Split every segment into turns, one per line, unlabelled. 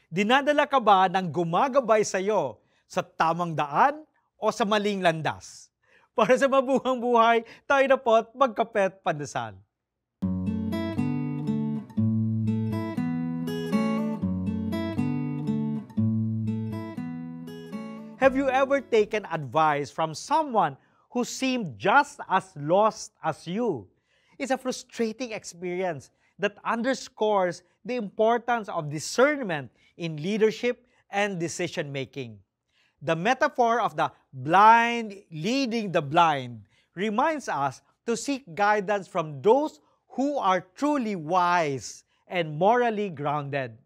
Dinadala ka ba ng gumagabay sa iyo sa tamang daan o sa maling landas? Para sa mabuhang buhay, tayo na po't magkapet pandesal. Have you ever taken advice from someone who seemed just as lost as you? It's a frustrating experience that underscores the importance of discernment in leadership and decision making. The metaphor of the blind leading the blind reminds us to seek guidance from those who are truly wise and morally grounded.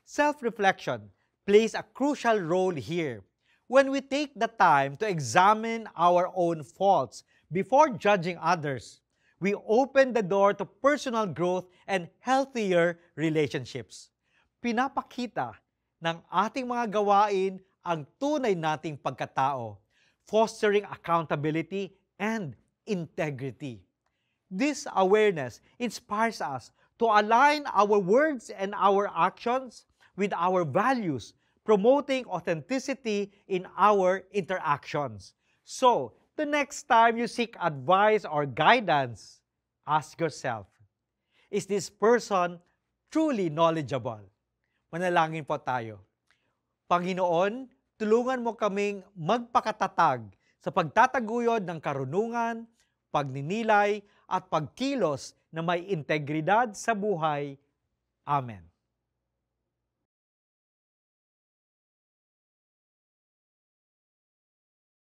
Self-reflection plays a crucial role here. When we take the time to examine our own faults before judging others, we open the door to personal growth and healthier relationships. Pinapakita ng ating mga gawain ang tunay nating pagkatao, fostering accountability and integrity. This awareness inspires us to align our words and our actions with our values, promoting authenticity in our interactions. So, the next time you seek advice or guidance, ask yourself, is this person truly knowledgeable? Manalangin po tayo. Panginoon, tulungan mo kaming magpakatatag sa pagtataguyod ng karunungan, pagninilay, at pagkilos na may integridad sa buhay. Amen.